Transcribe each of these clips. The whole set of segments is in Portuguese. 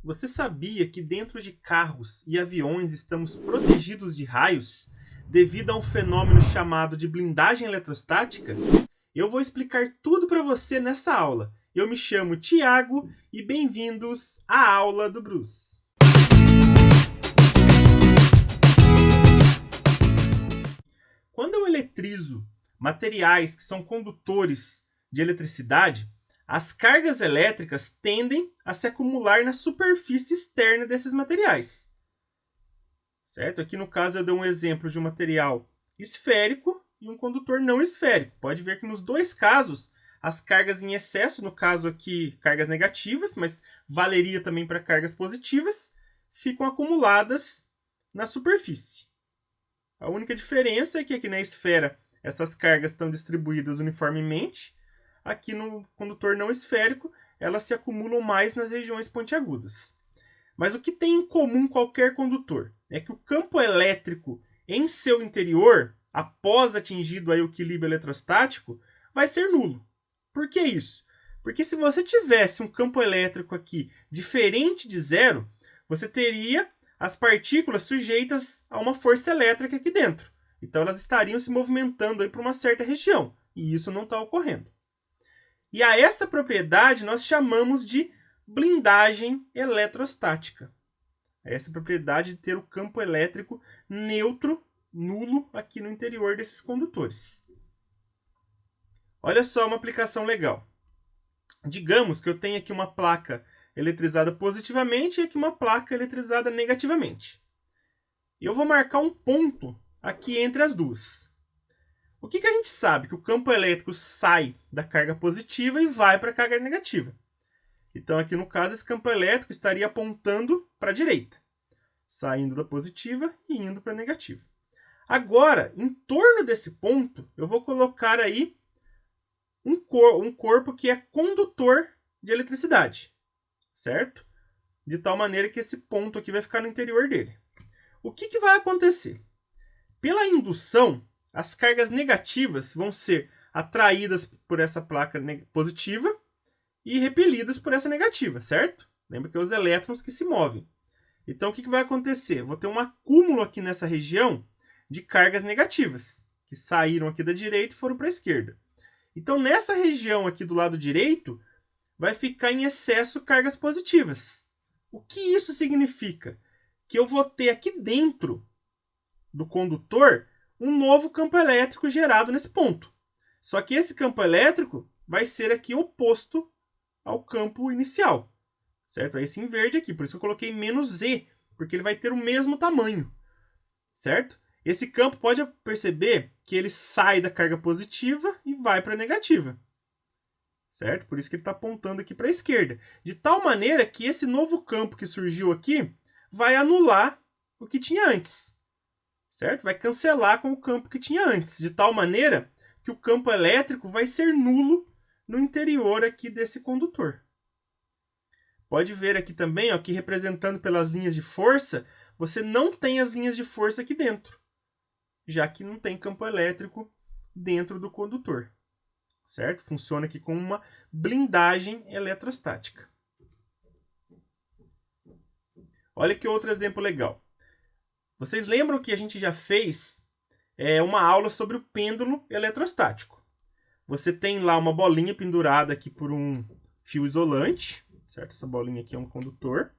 Você sabia que dentro de carros e aviões estamos protegidos de raios devido a um fenômeno chamado de blindagem eletrostática? Eu vou explicar tudo para você nessa aula. Eu me chamo Tiago e bem-vindos à aula do Bruce. Quando eu eletrizo materiais que são condutores de eletricidade, as cargas elétricas tendem a se acumular na superfície externa desses materiais. Certo? Aqui no caso eu dei um exemplo de um material esférico e um condutor não esférico. Pode ver que nos dois casos, as cargas em excesso, no caso aqui cargas negativas, mas valeria também para cargas positivas, ficam acumuladas na superfície. A única diferença é que aqui na esfera essas cargas estão distribuídas uniformemente. Aqui no condutor não esférico, elas se acumulam mais nas regiões pontiagudas. Mas o que tem em comum qualquer condutor é que o campo elétrico em seu interior, após atingido aí o equilíbrio eletrostático, vai ser nulo. Por que isso? Porque se você tivesse um campo elétrico aqui diferente de zero, você teria as partículas sujeitas a uma força elétrica aqui dentro. Então elas estariam se movimentando aí para uma certa região. E isso não está ocorrendo. E a essa propriedade nós chamamos de blindagem eletrostática. Essa propriedade de ter o campo elétrico neutro, nulo, aqui no interior desses condutores. Olha só uma aplicação legal. Digamos que eu tenho aqui uma placa eletrizada positivamente e aqui uma placa eletrizada negativamente. Eu vou marcar um ponto aqui entre as duas. O que a gente sabe? Que o campo elétrico sai da carga positiva e vai para a carga negativa. Então, aqui no caso, esse campo elétrico estaria apontando para a direita, saindo da positiva e indo para a negativa. Agora, em torno desse ponto, eu vou colocar aí um corpo que é condutor de eletricidade, certo? De tal maneira que esse ponto aqui vai ficar no interior dele. O que vai acontecer? Pela indução, as cargas negativas vão ser atraídas por essa placa positiva e repelidas por essa negativa, certo? Lembra que é os elétrons que se movem. Então, o que vai acontecer? Vou ter um acúmulo aqui nessa região de cargas negativas, que saíram aqui da direita e foram para a esquerda. Então, nessa região aqui do lado direito, vai ficar em excesso cargas positivas. O que isso significa? Que eu vou ter aqui dentro do condutor um novo campo elétrico gerado nesse ponto. Só que esse campo elétrico vai ser aqui oposto ao campo inicial, certo? É esse em verde aqui, por isso eu coloquei menos E, porque ele vai ter o mesmo tamanho, certo? Esse campo, pode perceber que ele sai da carga positiva e vai para a negativa, certo? Por isso que ele está apontando aqui para a esquerda. De tal maneira que esse novo campo que surgiu aqui vai anular o que tinha antes, certo? Vai cancelar com o campo que tinha antes, de tal maneira que o campo elétrico vai ser nulo no interior aqui desse condutor. Pode ver aqui também, ó, que representando pelas linhas de força, você não tem as linhas de força aqui dentro, já que não tem campo elétrico dentro do condutor, certo? Funciona aqui como uma blindagem eletrostática. Olha que outro exemplo legal. Vocês lembram que a gente já fez uma aula sobre o pêndulo eletrostático. Você tem lá uma bolinha pendurada aqui por um fio isolante, certo? Essa bolinha aqui é um condutor.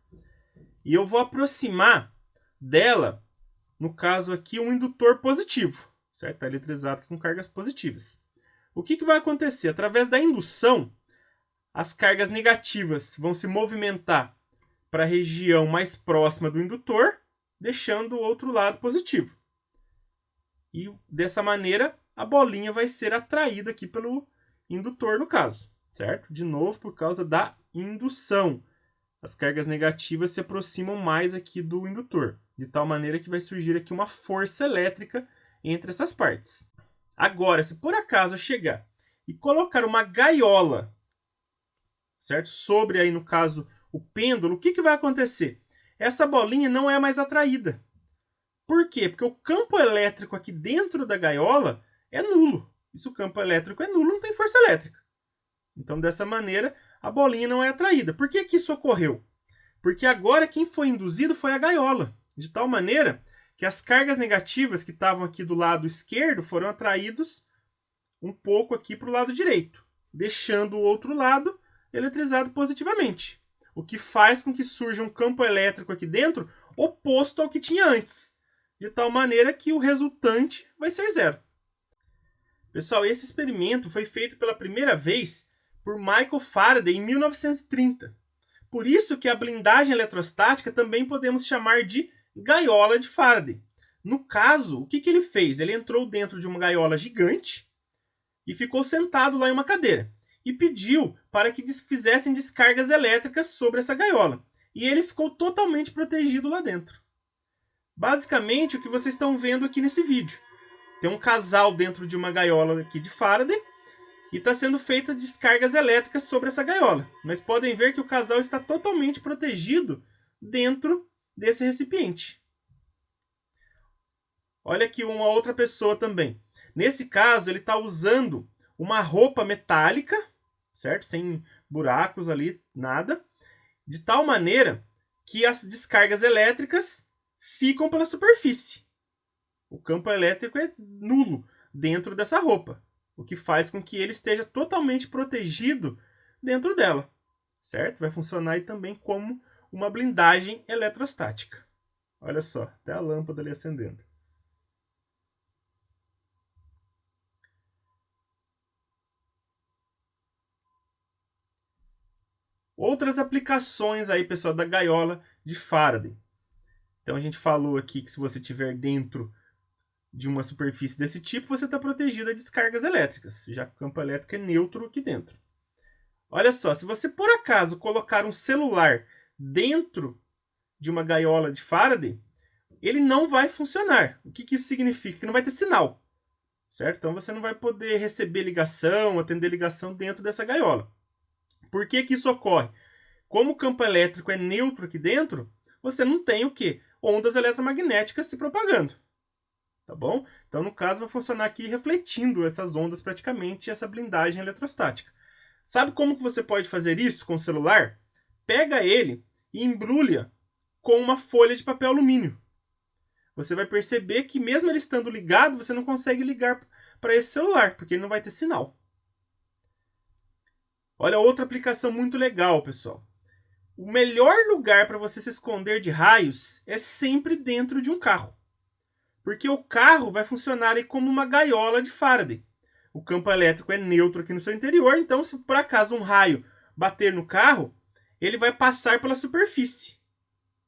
E eu vou aproximar dela, no caso aqui, um indutor positivo, certo? Está eletrizado com cargas positivas. O que vai acontecer? Através da indução, as cargas negativas vão se movimentar para a região mais próxima do indutor, deixando o outro lado positivo. E dessa maneira, a bolinha vai ser atraída aqui pelo indutor no caso, certo? De novo, por causa da indução. As cargas negativas se aproximam mais aqui do indutor, de tal maneira que vai surgir aqui uma força elétrica entre essas partes. Agora, se por acaso eu chegar e colocar uma gaiola, certo? Sobre aí, no caso, o pêndulo, o que vai acontecer? Essa bolinha não é mais atraída. Por quê? Porque o campo elétrico aqui dentro da gaiola é nulo. E se o campo elétrico é nulo, não tem força elétrica. Então, dessa maneira, a bolinha não é atraída. Por que isso ocorreu? Porque agora quem foi induzido foi a gaiola, de tal maneira que as cargas negativas que estavam aqui do lado esquerdo foram atraídos um pouco aqui para o lado direito, deixando o outro lado eletrizado positivamente, o que faz com que surja um campo elétrico aqui dentro oposto ao que tinha antes, de tal maneira que o resultante vai ser zero. Pessoal, esse experimento foi feito pela primeira vez por Michael Faraday em 1930. Por isso que a blindagem eletrostática também podemos chamar de gaiola de Faraday. No caso, o que ele fez? Ele entrou dentro de uma gaiola gigante e ficou sentado lá em uma cadeira. E pediu para que fizessem descargas elétricas sobre essa gaiola. E ele ficou totalmente protegido lá dentro. Basicamente, o que vocês estão vendo aqui nesse vídeo. Tem um casal dentro de uma gaiola aqui de Faraday e está sendo feita descargas elétricas sobre essa gaiola. Mas podem ver que o casal está totalmente protegido dentro desse recipiente. Olha aqui uma outra pessoa também. Nesse caso, ele está usando uma roupa metálica, certo? Sem buracos ali, nada. De tal maneira que as descargas elétricas ficam pela superfície. O campo elétrico é nulo dentro dessa roupa, o que faz com que ele esteja totalmente protegido dentro dela, certo? Vai funcionar aí também como uma blindagem eletrostática. Olha só, até a lâmpada ali acendendo. Outras aplicações aí, pessoal, da gaiola de Faraday. Então a gente falou aqui que se você estiver dentro de uma superfície desse tipo, você está protegido a descargas elétricas, já que o campo elétrico é neutro aqui dentro. Olha só, se você por acaso colocar um celular dentro de uma gaiola de Faraday, ele não vai funcionar. O que isso significa? Que não vai ter sinal, certo? Então você não vai poder receber ligação, atender ligação dentro dessa gaiola. Por que isso ocorre? Como o campo elétrico é neutro aqui dentro, você não tem o quê? Ondas eletromagnéticas se propagando. Tá bom? Então, no caso, vai funcionar aqui refletindo essas ondas praticamente, essa blindagem eletrostática. Sabe como que você pode fazer isso com o celular? Pega ele e embrulha com uma folha de papel alumínio. Você vai perceber que mesmo ele estando ligado, você não consegue ligar para esse celular, porque ele não vai ter sinal. Olha outra aplicação muito legal, pessoal. O melhor lugar para você se esconder de raios é sempre dentro de um carro. Porque o carro vai funcionar aí como uma gaiola de Faraday. O campo elétrico é neutro aqui no seu interior, então se por acaso um raio bater no carro, ele vai passar pela superfície,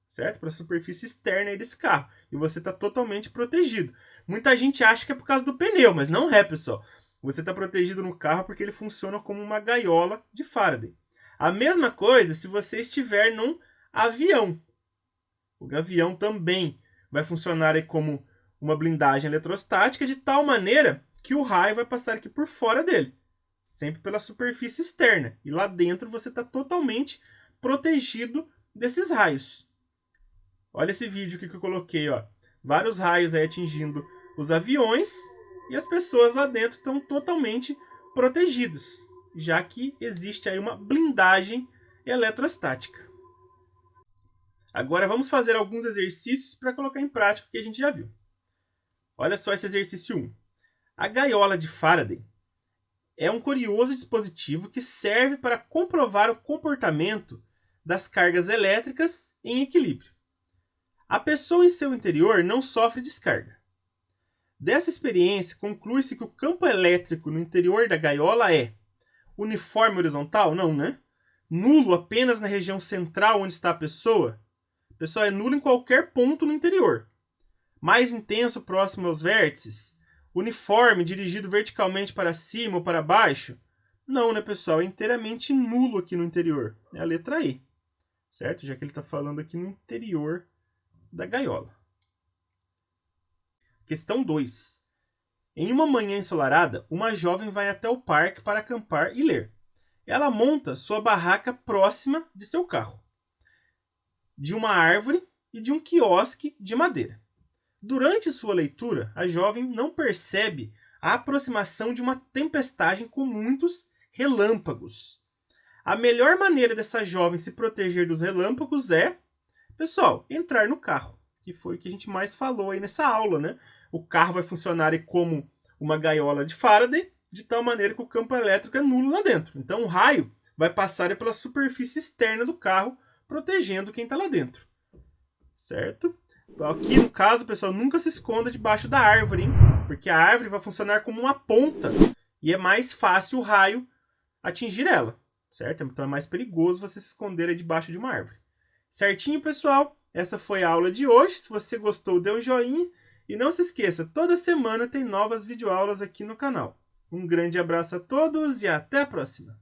certo? Pela superfície externa desse carro. E você está totalmente protegido. Muita gente acha que é por causa do pneu, mas não é, pessoal. Você está protegido no carro porque ele funciona como uma gaiola de Faraday. A mesma coisa se você estiver num avião. O avião também vai funcionar aí como uma blindagem eletrostática de tal maneira que o raio vai passar aqui por fora dele, sempre pela superfície externa. E lá dentro você está totalmente protegido desses raios. Olha esse vídeo que eu coloquei, ó. Vários raios aí atingindo os aviões e as pessoas lá dentro estão totalmente protegidas, já que existe aí uma blindagem eletrostática. Agora vamos fazer alguns exercícios para colocar em prática o que a gente já viu. Olha só esse exercício 1. A gaiola de Faraday é um curioso dispositivo que serve para comprovar o comportamento das cargas elétricas em equilíbrio. A pessoa em seu interior não sofre descarga. Dessa experiência, conclui-se que o campo elétrico no interior da gaiola é uniforme horizontal? Não, né? Nulo apenas na região central onde está a pessoa? Pessoal, é nulo em qualquer ponto no interior. Mais intenso próximo aos vértices? Uniforme, dirigido verticalmente para cima ou para baixo? Não, né, pessoal? É inteiramente nulo aqui no interior. É a letra E, certo? Já que ele está falando aqui no interior da gaiola. Questão 2. Em uma manhã ensolarada, uma jovem vai até o parque para acampar e ler. Ela monta sua barraca próxima de seu carro, de uma árvore e de um quiosque de madeira. Durante sua leitura, a jovem não percebe a aproximação de uma tempestade com muitos relâmpagos. A melhor maneira dessa jovem se proteger dos relâmpagos é, pessoal, entrar no carro, que foi o que a gente mais falou aí nessa aula, né? O carro vai funcionar como uma gaiola de Faraday, de tal maneira que o campo elétrico é nulo lá dentro. Então o raio vai passar pela superfície externa do carro, protegendo quem está lá dentro. Certo? Aqui no caso, pessoal, nunca se esconda debaixo da árvore, hein? Porque a árvore vai funcionar como uma ponta e é mais fácil o raio atingir ela, certo? Então é mais perigoso você se esconder debaixo de uma árvore. Certinho, pessoal? Essa foi a aula de hoje. Se você gostou, dê um joinha. E não se esqueça, toda semana tem novas videoaulas aqui no canal. Um grande abraço a todos e até a próxima!